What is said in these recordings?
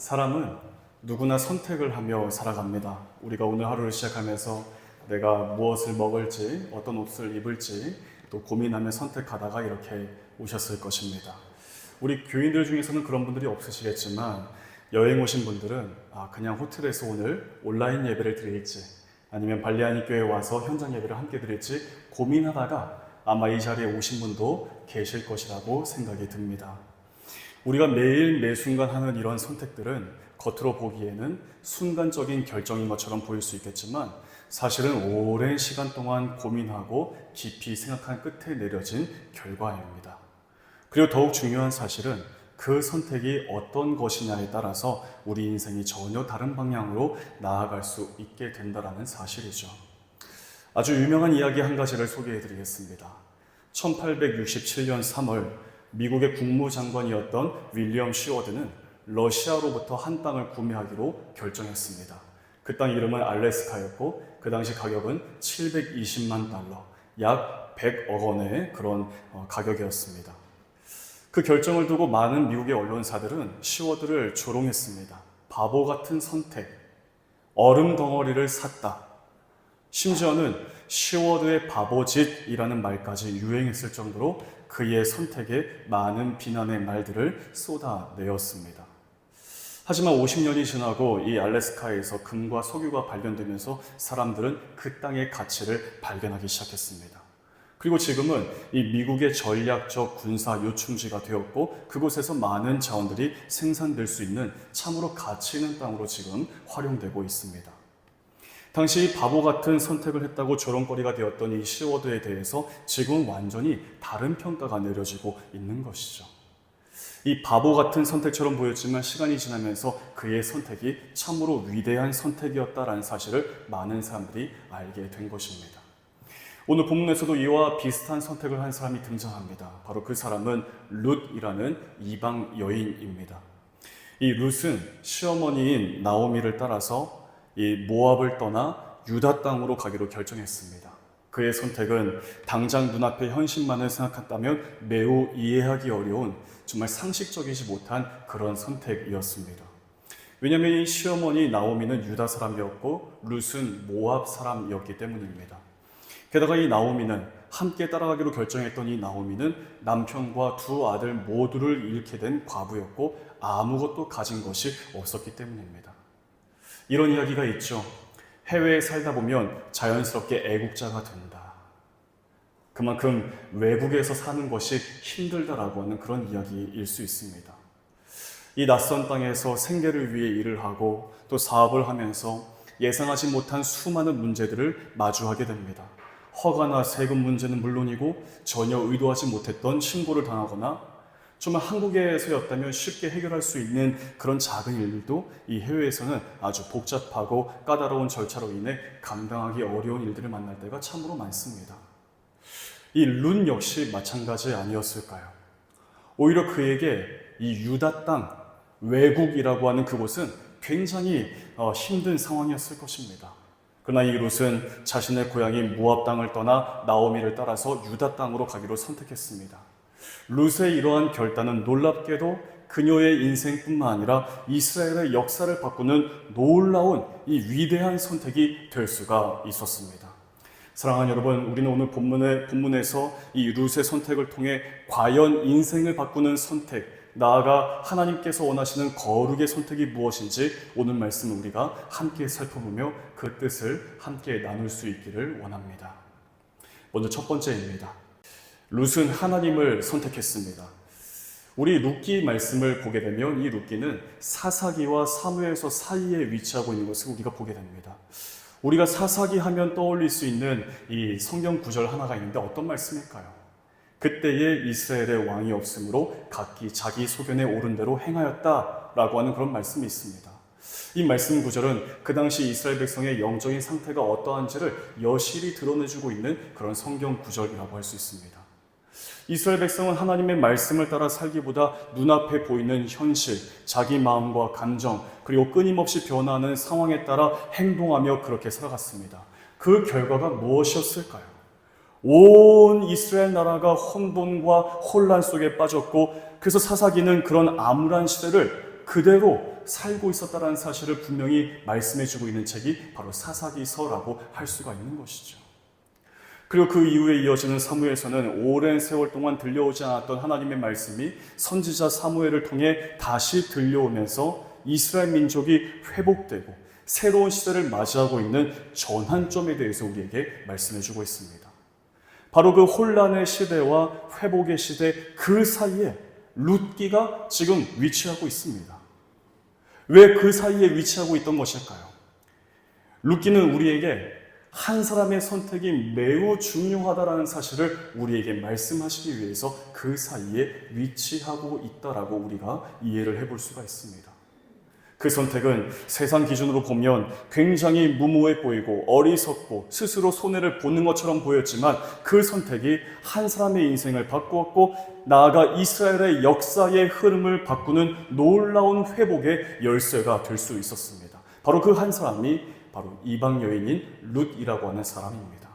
사람은 누구나 선택을 하며 살아갑니다. 우리가 오늘 하루를 시작하면서 내가 무엇을 먹을지, 어떤 옷을 입을지 또 고민하며 선택하다가 이렇게 오셨을 것입니다. 우리 교인들 중에서는 그런 분들이 없으시겠지만 여행 오신 분들은 그냥 호텔에서 오늘 온라인 예배를 드릴지 아니면 발리아니 교회에 와서 현장 예배를 함께 드릴지 고민하다가 아마 이 자리에 오신 분도 계실 것이라고 생각이 듭니다. 우리가 매일 매 순간 하는 이런 선택들은 겉으로 보기에는 순간적인 결정인 것처럼 보일 수 있겠지만 사실은 오랜 시간 동안 고민하고 깊이 생각한 끝에 내려진 결과입니다. 그리고 더욱 중요한 사실은 그 선택이 어떤 것이냐에 따라서 우리 인생이 전혀 다른 방향으로 나아갈 수 있게 된다는 사실이죠. 아주 유명한 이야기 한 가지를 소개해 드리겠습니다. 1867년 3월 미국의 국무장관이었던 윌리엄 시워드는 러시아로부터 한 땅을 구매하기로 결정했습니다. 그 땅 이름은 알래스카였고 그 당시 가격은 720만 달러, 약 100억 원의 그런 가격이었습니다. 그 결정을 두고 많은 미국의 언론사들은 시워드를 조롱했습니다. 바보 같은 선택, 얼음 덩어리를 샀다. 심지어는 시워드의 바보짓이라는 말까지 유행했을 정도로 그의 선택에 많은 비난의 말들을 쏟아내었습니다. 하지만 50년이 지나고 이 알래스카에서 금과 석유가 발견되면서 사람들은 그 땅의 가치를 발견하기 시작했습니다. 그리고 지금은 이 미국의 전략적 군사 요충지가 되었고 그곳에서 많은 자원들이 생산될 수 있는 참으로 가치 있는 땅으로 지금 활용되고 있습니다. 당시 바보 같은 선택을 했다고 조롱거리가 되었던 이 시워드에 대해서 지금은 완전히 다른 평가가 내려지고 있는 것이죠. 이 바보 같은 선택처럼 보였지만 시간이 지나면서 그의 선택이 참으로 위대한 선택이었다라는 사실을 많은 사람들이 알게 된 것입니다. 오늘 본문에서도 이와 비슷한 선택을 한 사람이 등장합니다. 바로 그 사람은 룻이라는 이방 여인입니다. 이 룻은 시어머니인 나오미를 따라서 이 모압을 떠나 유다 땅으로 가기로 결정했습니다. 그의 선택은 당장 눈앞의 현실만을 생각한다면 매우 이해하기 어려운 정말 상식적이지 못한 그런 선택이었습니다. 왜냐하면 이 시어머니 나오미는 유다 사람이었고 룻은 모압 사람이었기 때문입니다. 게다가 이 나오미는 함께 따라가기로 결정했던 이 나오미는 남편과 두 아들 모두를 잃게 된 과부였고 아무것도 가진 것이 없었기 때문입니다. 이런 이야기가 있죠. 해외에 살다 보면 자연스럽게 애국자가 된다. 그만큼 외국에서 사는 것이 힘들다라고 하는 그런 이야기일 수 있습니다. 이 낯선 땅에서 생계를 위해 일을 하고 또 사업을 하면서 예상하지 못한 수많은 문제들을 마주하게 됩니다. 허가나 세금 문제는 물론이고 전혀 의도하지 못했던 신고를 당하거나 정말 한국에서였다면 쉽게 해결할 수 있는 그런 작은 일들도 이 해외에서는 아주 복잡하고 까다로운 절차로 인해 감당하기 어려운 일들을 만날 때가 참으로 많습니다. 이 룻 역시 마찬가지 아니었을까요? 오히려 그에게 이 유다 땅, 외국이라고 하는 그곳은 굉장히 힘든 상황이었을 것입니다. 그러나 이 룻은 자신의 고향인 모압 땅을 떠나 나오미를 따라서 유다 땅으로 가기로 선택했습니다. 룻의 이러한 결단은 놀랍게도 그녀의 인생뿐만 아니라 이스라엘의 역사를 바꾸는 놀라운 이 위대한 선택이 될 수가 있었습니다. 사랑하는 여러분, 우리는 오늘 본문에서 이 룻의 선택을 통해 과연 인생을 바꾸는 선택, 나아가 하나님께서 원하시는 거룩의 선택이 무엇인지 오늘 말씀을 우리가 함께 살펴보며 그 뜻을 함께 나눌 수 있기를 원합니다. 먼저 첫 번째입니다. 룻은 하나님을 선택했습니다. 우리 룻기 말씀을 보게 되면 이 룻기는 사사기와 사무엘서 사이에 위치하고 있는 것을 우리가 보게 됩니다. 우리가 사사기 하면 떠올릴 수 있는 이 성경 구절 하나가 있는데 어떤 말씀일까요? 그때에 이스라엘의 왕이 없으므로 각기 자기 소견에 오른 대로 행하였다라고 하는 그런 말씀이 있습니다. 이 말씀 구절은 그 당시 이스라엘 백성의 영적인 상태가 어떠한지를 여실히 드러내주고 있는 그런 성경 구절이라고 할 수 있습니다. 이스라엘 백성은 하나님의 말씀을 따라 살기보다 눈앞에 보이는 현실, 자기 마음과 감정, 그리고 끊임없이 변화하는 상황에 따라 행동하며 그렇게 살아갔습니다. 그 결과가 무엇이었을까요? 온 이스라엘 나라가 혼돈과 혼란 속에 빠졌고 그래서 사사기는 그런 암울한 시대를 그대로 살고 있었다는 사실을 분명히 말씀해주고 있는 책이 바로 사사기서라고 할 수가 있는 것이죠. 그리고 그 이후에 이어지는 사무엘서는 오랜 세월 동안 들려오지 않았던 하나님의 말씀이 선지자 사무엘을 통해 다시 들려오면서 이스라엘 민족이 회복되고 새로운 시대를 맞이하고 있는 전환점에 대해서 우리에게 말씀해주고 있습니다. 바로 그 혼란의 시대와 회복의 시대 그 사이에 룻기가 지금 위치하고 있습니다. 왜 그 사이에 위치하고 있던 것일까요? 룻기는 우리에게 한 사람의 선택이 매우 중요하다는 사실을 우리에게 말씀하시기 위해서 그 사이에 위치하고 있다라고 우리가 이해를 해볼 수가 있습니다. 그 선택은 세상 기준으로 보면 굉장히 무모해 보이고 어리석고 스스로 손해를 보는 것처럼 보였지만 그 선택이 한 사람의 인생을 바꾸었고 나아가 이스라엘의 역사의 흐름을 바꾸는 놀라운 회복의 열쇠가 될 수 있었습니다. 바로 그 한 사람이 바로 이방 여인인 룻이라고 하는 사람입니다.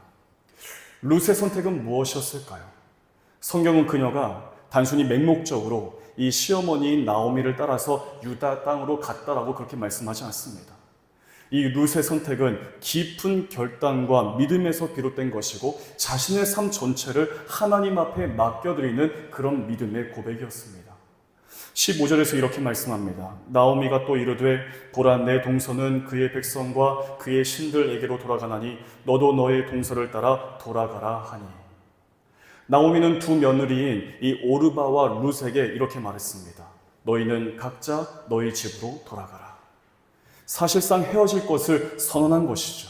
룻의 선택은 무엇이었을까요? 성경은 그녀가 단순히 맹목적으로 이 시어머니인 나오미를 따라서 유다 땅으로 갔다라고 그렇게 말씀하지 않습니다. 이 룻의 선택은 깊은 결단과 믿음에서 비롯된 것이고 자신의 삶 전체를 하나님 앞에 맡겨드리는 그런 믿음의 고백이었습니다. 15절에서 이렇게 말씀합니다. 나오미가 또 이르되 보라 내 동서는 그의 백성과 그의 신들에게로 돌아가나니 너도 너의 동서를 따라 돌아가라 하니. 나오미는 두 며느리인 이 오르바와 룻에게 이렇게 말했습니다. 너희는 각자 너희 집으로 돌아가라. 사실상 헤어질 것을 선언한 것이죠.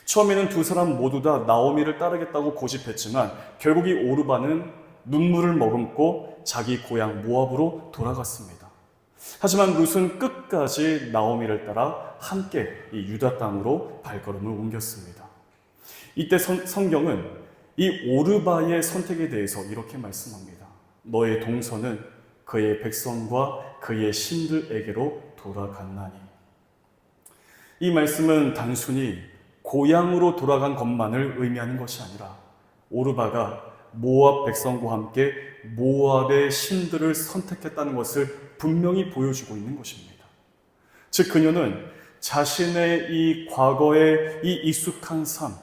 처음에는 두 사람 모두 다 나오미를 따르겠다고 고집했지만 결국 이 오르바는 눈물을 머금고 자기 고향 모압으로 돌아갔습니다. 하지만 룻은 끝까지 나오미를 따라 함께 이 유다 땅으로 발걸음을 옮겼습니다. 이때 성경은 이 오르바의 선택에 대해서 이렇게 말씀합니다. 너의 동서는 그의 백성과 그의 신들에게로 돌아갔나니. 이 말씀은 단순히 고향으로 돌아간 것만을 의미하는 것이 아니라 오르바가 모압 백성과 함께 모압의 신들을 선택했다는 것을 분명히 보여주고 있는 것입니다. 즉 그녀는 자신의 이 과거의 이 익숙한 삶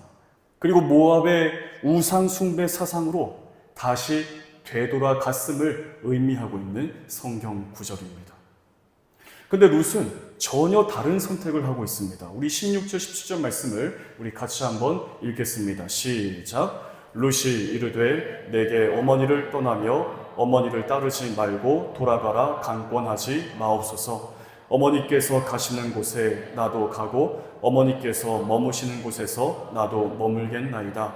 그리고 모압의 우상 숭배 사상으로 다시 되돌아갔음을 의미하고 있는 성경 구절입니다. 근데 룻은 전혀 다른 선택을 하고 있습니다. 우리 16절 17절 말씀을 우리 같이 한번 읽겠습니다. 시작. 룻이 이르되 내게 어머니를 떠나며 어머니를 따르지 말고 돌아가라 강권하지 마옵소서. 어머니께서 가시는 곳에 나도 가고 어머니께서 머무시는 곳에서 나도 머물겠나이다.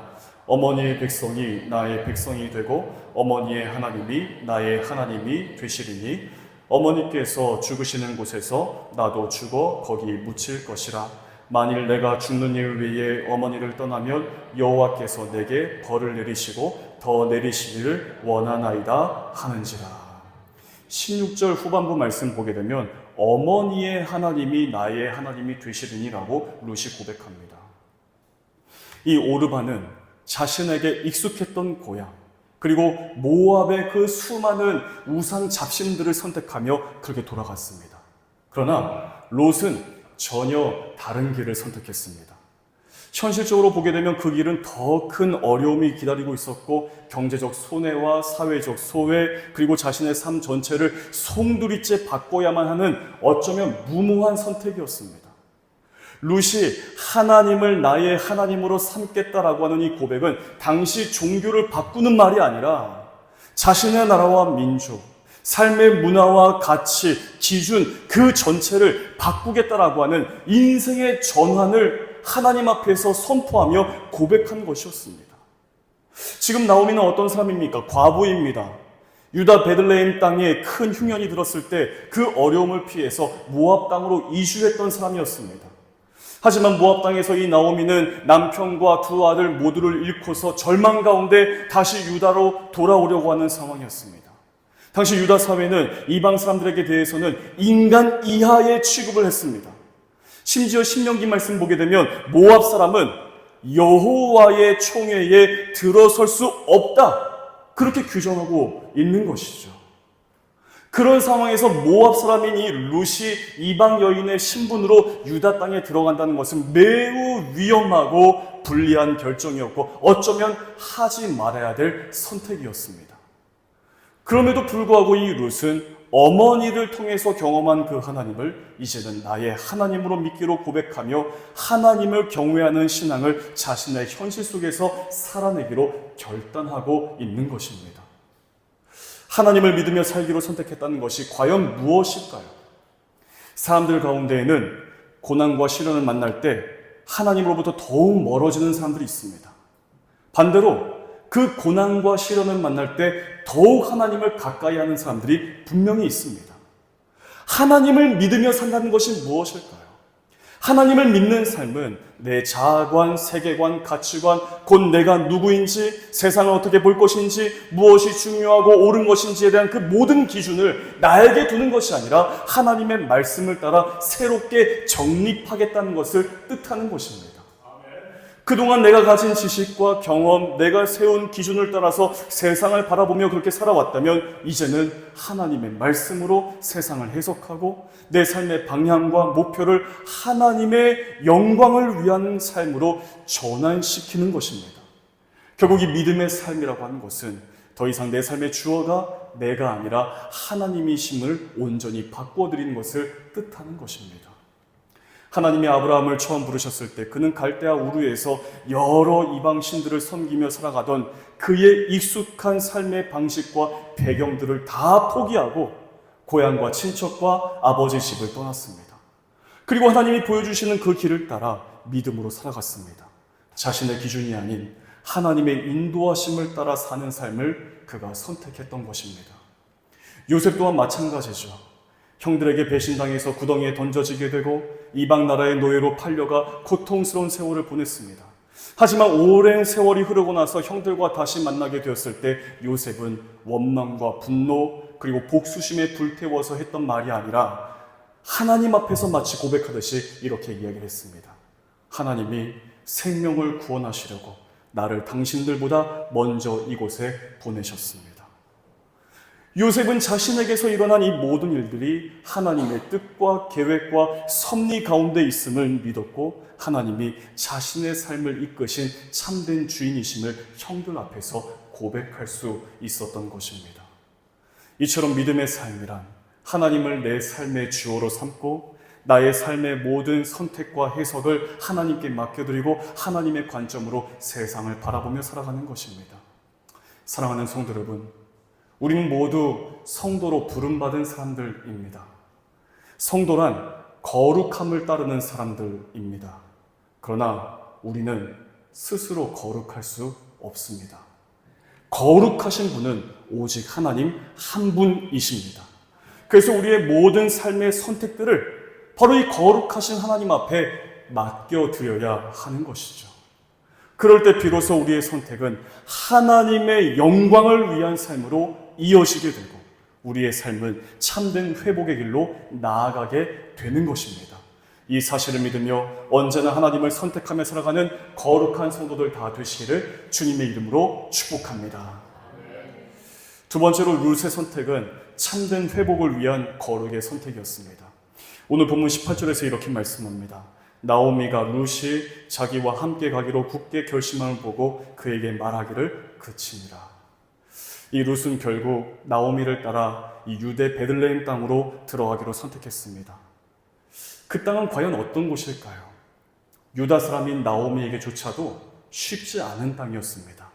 어머니의 백성이 나의 백성이 되고 어머니의 하나님이 나의 하나님이 되시리니 어머니께서 죽으시는 곳에서 나도 죽어 거기 묻힐 것이라. 만일 내가 죽는 일을 위해 어머니를 떠나면 여호와께서 내게 벌을 내리시고 더 내리시기를 원하나이다 하는지라. 16절 후반부 말씀 보게 되면 어머니의 하나님이 나의 하나님이 되시리니라고 룻이 고백합니다. 이 오르바는 자신에게 익숙했던 고향 그리고 모압의 그 수많은 우상 잡신들을 선택하며 그렇게 돌아갔습니다. 그러나 롯은 전혀 다른 길을 선택했습니다. 현실적으로 보게 되면 그 길은 더 큰 어려움이 기다리고 있었고 경제적 손해와 사회적 소외 그리고 자신의 삶 전체를 송두리째 바꿔야만 하는 어쩌면 무모한 선택이었습니다. 룻이 하나님을 나의 하나님으로 삼겠다라고 하는 이 고백은 당시 종교를 바꾸는 말이 아니라 자신의 나라와 민족, 삶의 문화와 가치, 기준 그 전체를 바꾸겠다라고 하는 인생의 전환을 하나님 앞에서 선포하며 고백한 것이었습니다. 지금 나오미는 어떤 사람입니까? 과부입니다. 유다 베들레헴 땅에 큰 흉년이 들었을 때 그 어려움을 피해서 모압 땅으로 이주했던 사람이었습니다. 하지만 모압 땅에서 이 나오미는 남편과 두 아들 모두를 잃고서 절망 가운데 다시 유다로 돌아오려고 하는 상황이었습니다. 당시 유다 사회는 이방 사람들에게 대해서는 인간 이하의 취급을 했습니다. 심지어 신명기 말씀 보게 되면 모압 사람은 여호와의 총회에 들어설 수 없다 그렇게 규정하고 있는 것이죠. 그런 상황에서 모압 사람인 이 룻이 이방 여인의 신분으로 유다 땅에 들어간다는 것은 매우 위험하고 불리한 결정이었고 어쩌면 하지 말아야 될 선택이었습니다. 그럼에도 불구하고 이 룻은 어머니를 통해서 경험한 그 하나님을 이제는 나의 하나님으로 믿기로 고백하며 하나님을 경외하는 신앙을 자신의 현실 속에서 살아내기로 결단하고 있는 것입니다. 하나님을 믿으며 살기로 선택했다는 것이 과연 무엇일까요? 사람들 가운데에는 고난과 시련을 만날 때 하나님으로부터 더욱 멀어지는 사람들이 있습니다. 반대로 그 고난과 시련을 만날 때 더욱 하나님을 가까이 하는 사람들이 분명히 있습니다. 하나님을 믿으며 산다는 것이 무엇일까요? 하나님을 믿는 삶은 내 자아관, 세계관, 가치관, 곧 내가 누구인지, 세상을 어떻게 볼 것인지, 무엇이 중요하고 옳은 것인지에 대한 그 모든 기준을 나에게 두는 것이 아니라 하나님의 말씀을 따라 새롭게 정립하겠다는 것을 뜻하는 것입니다. 그동안 내가 가진 지식과 경험, 내가 세운 기준을 따라서 세상을 바라보며 그렇게 살아왔다면 이제는 하나님의 말씀으로 세상을 해석하고 내 삶의 방향과 목표를 하나님의 영광을 위한 삶으로 전환시키는 것입니다. 결국 이 믿음의 삶이라고 하는 것은 더 이상 내 삶의 주어가 내가 아니라 하나님이심을 온전히 바꿔드리는 것을 뜻하는 것입니다. 하나님이 아브라함을 처음 부르셨을 때 그는 갈대아 우르에서 여러 이방 신들을 섬기며 살아가던 그의 익숙한 삶의 방식과 배경들을 다 포기하고 고향과 친척과 아버지 집을 떠났습니다. 그리고 하나님이 보여주시는 그 길을 따라 믿음으로 살아갔습니다. 자신의 기준이 아닌 하나님의 인도하심을 따라 사는 삶을 그가 선택했던 것입니다. 요셉 또한 마찬가지죠. 형들에게 배신당해서 구덩이에 던져지게 되고 이방 나라의 노예로 팔려가 고통스러운 세월을 보냈습니다. 하지만 오랜 세월이 흐르고 나서 형들과 다시 만나게 되었을 때 요셉은 원망과 분노 그리고 복수심에 불태워서 했던 말이 아니라 하나님 앞에서 마치 고백하듯이 이렇게 이야기를 했습니다. 하나님이 생명을 구원하시려고 나를 당신들보다 먼저 이곳에 보내셨습니다. 요셉은 자신에게서 일어난 이 모든 일들이 하나님의 뜻과 계획과 섭리 가운데 있음을 믿었고 하나님이 자신의 삶을 이끄신 참된 주인이심을 형들 앞에서 고백할 수 있었던 것입니다. 이처럼 믿음의 삶이란 하나님을 내 삶의 주어로 삼고 나의 삶의 모든 선택과 해석을 하나님께 맡겨드리고 하나님의 관점으로 세상을 바라보며 살아가는 것입니다. 사랑하는 성도 여러분, 우리는 모두 성도로 부름받은 사람들입니다. 성도란 거룩함을 따르는 사람들입니다. 그러나 우리는 스스로 거룩할 수 없습니다. 거룩하신 분은 오직 하나님 한 분이십니다. 그래서 우리의 모든 삶의 선택들을 바로 이 거룩하신 하나님 앞에 맡겨드려야 하는 것이죠. 그럴 때 비로소 우리의 선택은 하나님의 영광을 위한 삶으로 이어지게 되고 우리의 삶은 참된 회복의 길로 나아가게 되는 것입니다. 이 사실을 믿으며 언제나 하나님을 선택하며 살아가는 거룩한 성도들 다 되시기를 주님의 이름으로 축복합니다. 두 번째로 룻의 선택은 참된 회복을 위한 거룩의 선택이었습니다. 오늘 본문 18절에서 이렇게 말씀합니다. 나오미가 룻이 자기와 함께 가기로 굳게 결심함을 보고 그에게 말하기를 그치니라. 이 룻은 결국 나오미를 따라 이 유대 베들레헴 땅으로 들어가기로 선택했습니다. 그 땅은 과연 어떤 곳일까요? 유다 사람인 나오미에게조차도 쉽지 않은 땅이었습니다.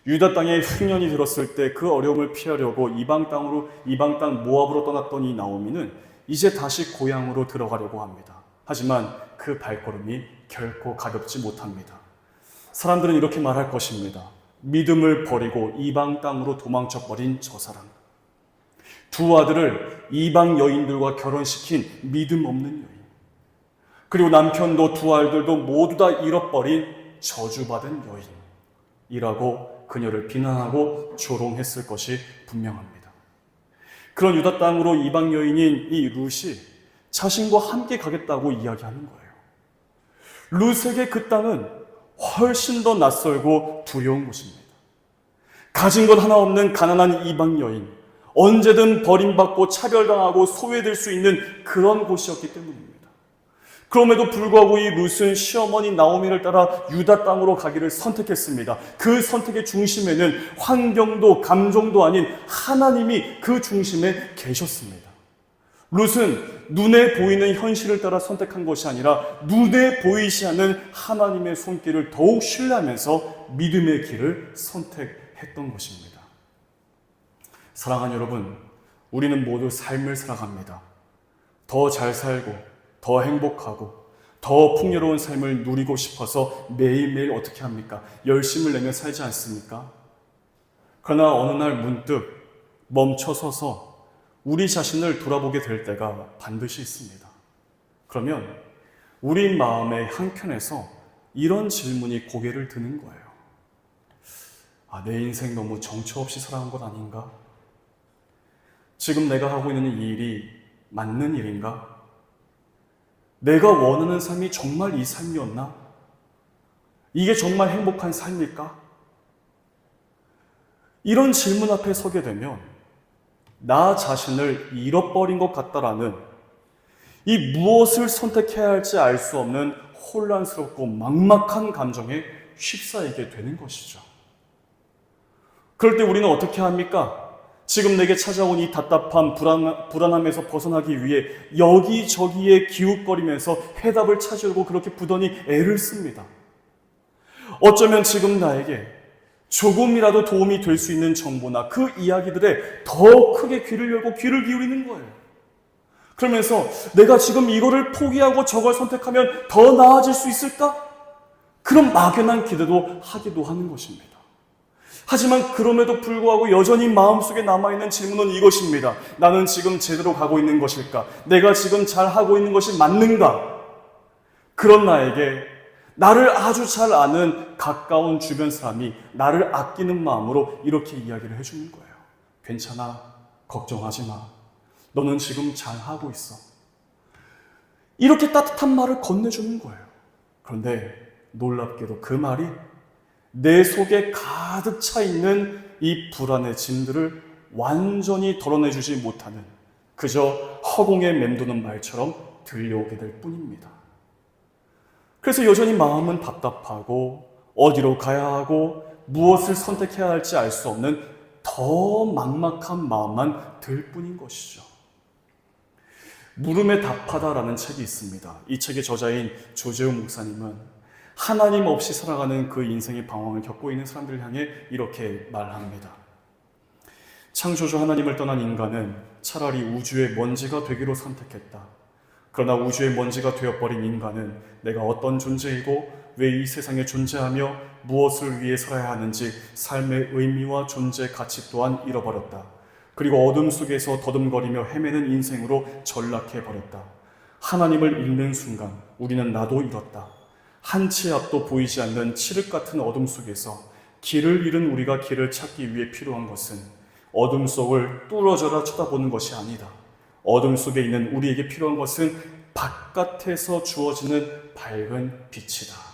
유다 땅에 흉년이 들었을 때 그 어려움을 피하려고 이방 땅 모압으로 떠났던 이 나오미는 이제 다시 고향으로 들어가려고 합니다. 하지만 그 발걸음이 결코 가볍지 못합니다. 사람들은 이렇게 말할 것입니다. 믿음을 버리고 이방 땅으로 도망쳐버린 저 사람. 두 아들을 이방 여인들과 결혼시킨 믿음 없는 여인. 그리고 남편도 두 아들도 모두 다 잃어버린 저주받은 여인이라고 그녀를 비난하고 조롱했을 것이 분명합니다. 그런 유다 땅으로 이방 여인인 이 룻이 자신과 함께 가겠다고 이야기하는 거예요. 룻에게 그 땅은 훨씬 더 낯설고 두려운 곳입니다. 가진 것 하나 없는 가난한 이방 여인, 언제든 버림받고 차별당하고 소외될 수 있는 그런 곳이었기 때문입니다. 그럼에도 불구하고 이 룻은 시어머니 나오미를 따라 유다 땅으로 가기를 선택했습니다. 그 선택의 중심에는 환경도 감정도 아닌 하나님이 그 중심에 계셨습니다. 룻은 눈에 보이는 현실을 따라 선택한 것이 아니라 눈에 보이지 않는 하나님의 손길을 더욱 신뢰하면서 믿음의 길을 선택했던 것입니다. 사랑하는 여러분, 우리는 모두 삶을 살아갑니다. 더 잘 살고 더 행복하고 더 풍요로운 삶을 누리고 싶어서 매일매일 어떻게 합니까? 열심을 내며 살지 않습니까? 그러나 어느 날 문득 멈춰서서 우리 자신을 돌아보게 될 때가 반드시 있습니다. 그러면 우리 마음의 한켠에서 이런 질문이 고개를 드는 거예요. 내 인생 너무 정처 없이 살아간 것 아닌가? 지금 내가 하고 있는 이 일이 맞는 일인가? 내가 원하는 삶이 정말 이 삶이었나? 이게 정말 행복한 삶일까? 이런 질문 앞에 서게 되면 나 자신을 잃어버린 것 같다라는 이 무엇을 선택해야 할지 알 수 없는 혼란스럽고 막막한 감정에 휩싸이게 되는 것이죠. 그럴 때 우리는 어떻게 합니까? 지금 내게 찾아온 이 답답함, 불안함에서 벗어나기 위해 여기저기에 기웃거리면서 해답을 찾으려고 그렇게 부단히 애를 씁니다. 어쩌면 지금 나에게 조금이라도 도움이 될 수 있는 정보나 그 이야기들에 더 크게 귀를 열고 귀를 기울이는 거예요. 그러면서 내가 지금 이거를 포기하고 저걸 선택하면 더 나아질 수 있을까? 그런 막연한 기대도 하기도 하는 것입니다. 하지만 그럼에도 불구하고 여전히 마음속에 남아있는 질문은 이것입니다. 나는 지금 제대로 가고 있는 것일까? 내가 지금 잘하고 있는 것이 맞는가? 그런 나에게 나를 아주 잘 아는 가까운 주변 사람이 나를 아끼는 마음으로 이렇게 이야기를 해주는 거예요. 괜찮아. 걱정하지 마. 너는 지금 잘하고 있어. 이렇게 따뜻한 말을 건네주는 거예요. 그런데 놀랍게도 그 말이 내 속에 가득 차 있는 이 불안의 짐들을 완전히 덜어내주지 못하는 그저 허공에 맴도는 말처럼 들려오게 될 뿐입니다. 그래서 여전히 마음은 답답하고 어디로 가야 하고 무엇을 선택해야 할지 알 수 없는 더 막막한 마음만 들 뿐인 것이죠. 물음에 답하다라는 책이 있습니다. 이 책의 저자인 조재훈 목사님은 하나님 없이 살아가는 그 인생의 방황을 겪고 있는 사람들을 향해 이렇게 말합니다. 창조주 하나님을 떠난 인간은 차라리 우주의 먼지가 되기로 선택했다. 그러나 우주의 먼지가 되어버린 인간은 내가 어떤 존재이고 왜 이 세상에 존재하며 무엇을 위해 살아야 하는지 삶의 의미와 존재 가치 또한 잃어버렸다. 그리고 어둠 속에서 더듬거리며 헤매는 인생으로 전락해버렸다. 하나님을 잃는 순간 우리는 나도 잃었다. 한 치 앞도 보이지 않는 칠흑 같은 어둠 속에서 길을 잃은 우리가 길을 찾기 위해 필요한 것은 어둠 속을 뚫어져라 쳐다보는 것이 아니다. 어둠 속에 있는 우리에게 필요한 것은 바깥에서 주어지는 밝은 빛이다.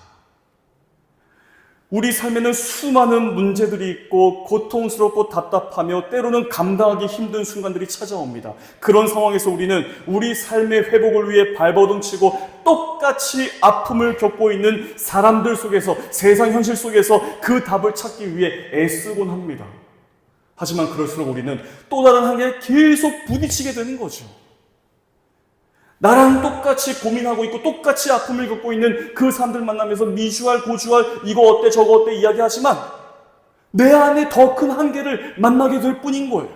우리 삶에는 수많은 문제들이 있고 고통스럽고 답답하며 때로는 감당하기 힘든 순간들이 찾아옵니다. 그런 상황에서 우리는 우리 삶의 회복을 위해 발버둥치고 똑같이 아픔을 겪고 있는 사람들 속에서, 세상 현실 속에서 그 답을 찾기 위해 애쓰곤 합니다. 하지만 그럴수록 우리는 또 다른 한계에 계속 부딪히게 되는 거죠. 나랑 똑같이 고민하고 있고 똑같이 아픔을 겪고 있는 그 사람들 만나면서 미주알 고주알 이거 어때 저거 어때 이야기하지만 내 안에 더 큰 한계를 만나게 될 뿐인 거예요.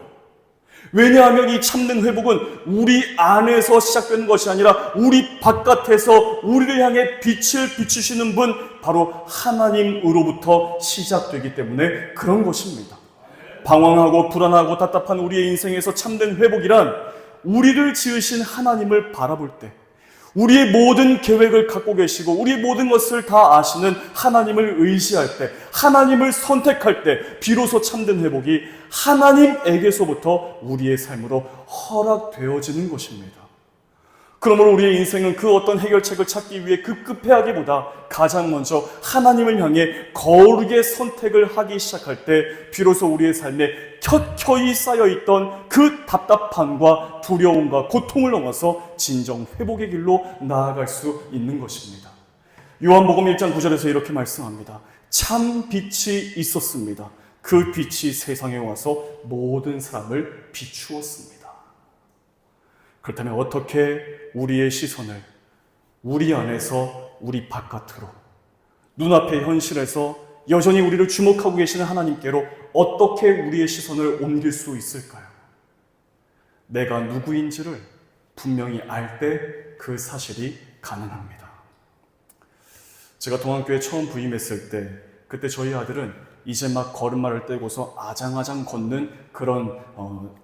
왜냐하면 이 참된 회복은 우리 안에서 시작되는 것이 아니라 우리 바깥에서 우리를 향해 빛을 비추시는 분 바로 하나님으로부터 시작되기 때문에 그런 것입니다. 방황하고 불안하고 답답한 우리의 인생에서 참된 회복이란 우리를 지으신 하나님을 바라볼 때 우리의 모든 계획을 갖고 계시고 우리의 모든 것을 다 아시는 하나님을 의지할 때 하나님을 선택할 때 비로소 참된 회복이 하나님에게서부터 우리의 삶으로 허락되어지는 것입니다. 그러므로 우리의 인생은 그 어떤 해결책을 찾기 위해 급급해하기보다 가장 먼저 하나님을 향해 거룩의 선택을 하기 시작할 때 비로소 우리의 삶에 켜켜이 쌓여있던 그 답답함과 두려움과 고통을 넘어서 진정 회복의 길로 나아갈 수 있는 것입니다. 요한복음 1장 9절에서 이렇게 말씀합니다. 참 빛이 있었습니다. 그 빛이 세상에 와서 모든 사람을 비추었습니다. 그렇다면 어떻게 우리의 시선을 우리 안에서 우리 바깥으로, 눈앞의 현실에서 여전히 우리를 주목하고 계시는 하나님께로 어떻게 우리의 시선을 옮길 수 있을까요? 내가 누구인지를 분명히 알 때 그 사실이 가능합니다. 제가 동안교회 처음 부임했을 때, 그때 저희 아들은 이제 막 걸음마를 떼고서 아장아장 걷는 그런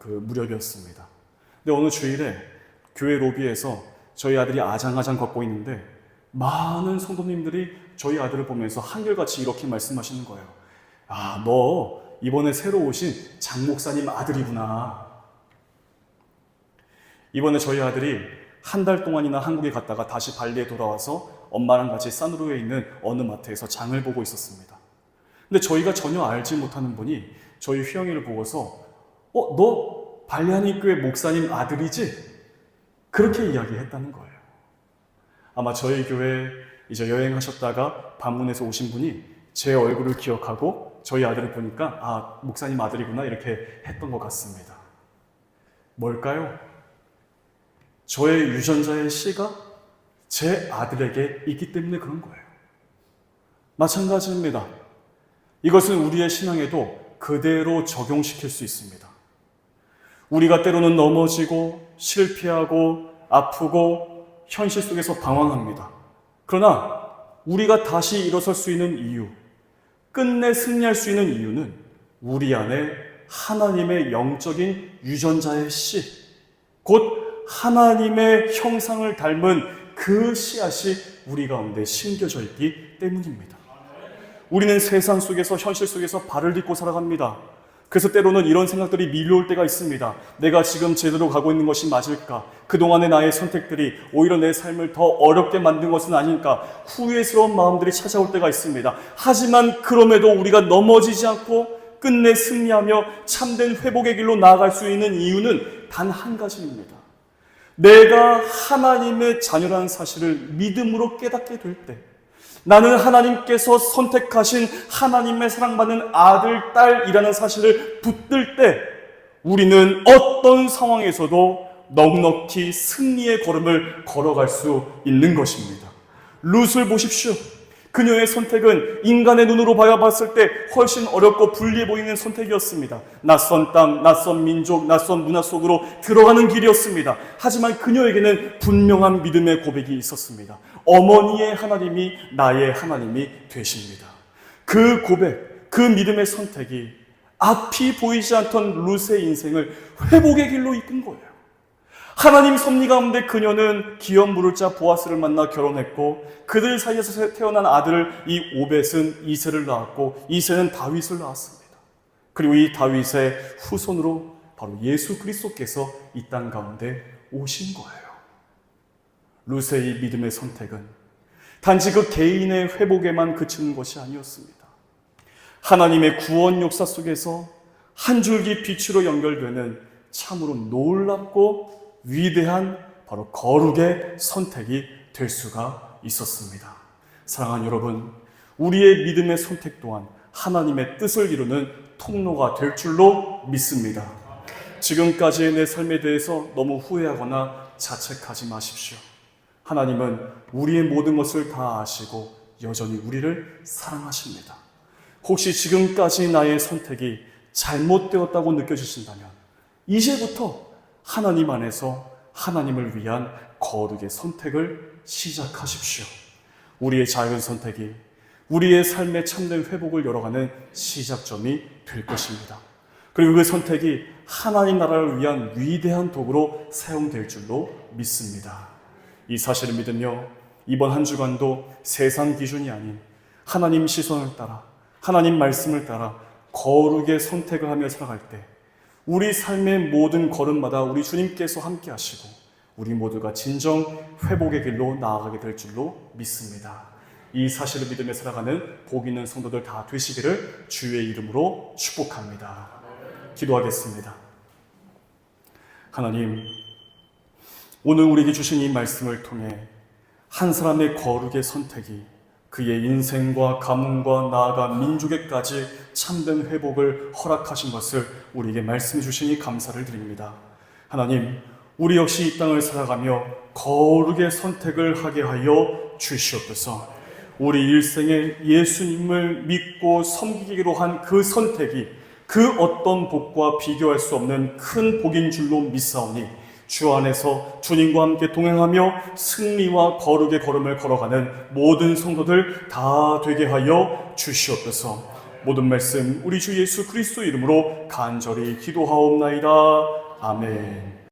무렵이었습니다. 근데 어느 주일에 교회 로비에서 저희 아들이 아장아장 걷고 있는데 많은 성도님들이 저희 아들을 보면서 한결같이 이렇게 말씀하시는 거예요. 아, 너 이번에 새로 오신 장 목사님 아들이구나. 이번에 저희 아들이 한 달 동안이나 한국에 갔다가 다시 발리에 돌아와서 엄마랑 같이 산으로에 있는 어느 마트에서 장을 보고 있었습니다. 근데 저희가 전혀 알지 못하는 분이 저희 휘영이를 보고서 너 발리하니 교회 목사님 아들이지? 그렇게 이야기했다는 거예요. 아마 저희 교회 이제 여행하셨다가 방문해서 오신 분이 제 얼굴을 기억하고 저희 아들을 보니까 아, 목사님 아들이구나 이렇게 했던 것 같습니다. 뭘까요? 저의 유전자의 씨가 제 아들에게 있기 때문에 그런 거예요. 마찬가지입니다. 이것은 우리의 신앙에도 그대로 적용시킬 수 있습니다. 우리가 때로는 넘어지고 실패하고 아프고 현실 속에서 방황합니다. 그러나 우리가 다시 일어설 수 있는 이유, 끝내 승리할 수 있는 이유는 우리 안에 하나님의 영적인 유전자의 씨, 곧 하나님의 형상을 닮은 그 씨앗이 우리 가운데 심겨져 있기 때문입니다. 우리는 세상 속에서, 현실 속에서 발을 딛고 살아갑니다. 그래서 때로는 이런 생각들이 밀려올 때가 있습니다. 내가 지금 제대로 가고 있는 것이 맞을까? 그동안의 나의 선택들이 오히려 내 삶을 더 어렵게 만든 것은 아닐까? 후회스러운 마음들이 찾아올 때가 있습니다. 하지만 그럼에도 우리가 넘어지지 않고 끝내 승리하며 참된 회복의 길로 나아갈 수 있는 이유는 단 한 가지입니다. 내가 하나님의 자녀라는 사실을 믿음으로 깨닫게 될 때, 나는 하나님께서 선택하신 하나님의 사랑받는 아들, 딸이라는 사실을 붙들 때 우리는 어떤 상황에서도 넉넉히 승리의 걸음을 걸어갈 수 있는 것입니다. 룻을 보십시오. 그녀의 선택은 인간의 눈으로 봤을 때 훨씬 어렵고 불리해 보이는 선택이었습니다. 낯선 땅, 낯선 민족, 낯선 문화 속으로 들어가는 길이었습니다. 하지만 그녀에게는 분명한 믿음의 고백이 있었습니다. 어머니의 하나님이 나의 하나님이 되십니다. 그 고백, 그 믿음의 선택이 앞이 보이지 않던 룻의 인생을 회복의 길로 이끈 거예요. 하나님 섭리 가운데 그녀는 기업 물을 자 보아스를 만나 결혼했고 그들 사이에서 태어난 아들 이 오벳은 이새를 낳았고 이새는 다윗을 낳았습니다. 그리고 이 다윗의 후손으로 바로 예수 그리스도께서 이 땅 가운데 오신 거예요. 룻의 이 믿음의 선택은 단지 그 개인의 회복에만 그치는 것이 아니었습니다. 하나님의 구원 역사 속에서 한 줄기 빛으로 연결되는 참으로 놀랍고 위대한 바로 거룩의 선택이 될 수가 있었습니다. 사랑하는 여러분, 우리의 믿음의 선택 또한 하나님의 뜻을 이루는 통로가 될 줄로 믿습니다. 지금까지의 내 삶에 대해서 너무 후회하거나 자책하지 마십시오. 하나님은 우리의 모든 것을 다 아시고 여전히 우리를 사랑하십니다. 혹시 지금까지 나의 선택이 잘못되었다고 느껴지신다면 이제부터 하나님 안에서 하나님을 위한 거룩의 선택을 시작하십시오. 우리의 작은 선택이 우리의 삶의 참된 회복을 열어가는 시작점이 될 것입니다. 그리고 그 선택이 하나님 나라를 위한 위대한 도구로 사용될 줄로 믿습니다. 이 사실을 믿으며 이번 한 주간도 세상 기준이 아닌 하나님 시선을 따라 하나님 말씀을 따라 거룩의 선택을 하며 살아갈 때 우리 삶의 모든 걸음마다 우리 주님께서 함께 하시고 우리 모두가 진정 회복의 길로 나아가게 될 줄로 믿습니다. 이 사실을 믿으며 살아가는 복 있는 성도들 다 되시기를 주의 이름으로 축복합니다. 기도하겠습니다. 하나님, 오늘 우리에게 주신 이 말씀을 통해 한 사람의 거룩의 선택이 그의 인생과 가문과 나아가 민족에까지 참된 회복을 허락하신 것을 우리에게 말씀해 주시니 감사를 드립니다. 하나님, 우리 역시 이 땅을 살아가며 거룩의 선택을 하게 하여 주시옵소서. 우리 일생에 예수님을 믿고 섬기기로 한 그 선택이 그 어떤 복과 비교할 수 없는 큰 복인 줄로 믿사오니 주 안에서 주님과 함께 동행하며 승리와 거룩의 걸음을 걸어가는 모든 성도들 다 되게 하여 주시옵소서. 모든 말씀 우리 주 예수 그리스도 이름으로 간절히 기도하옵나이다. 아멘.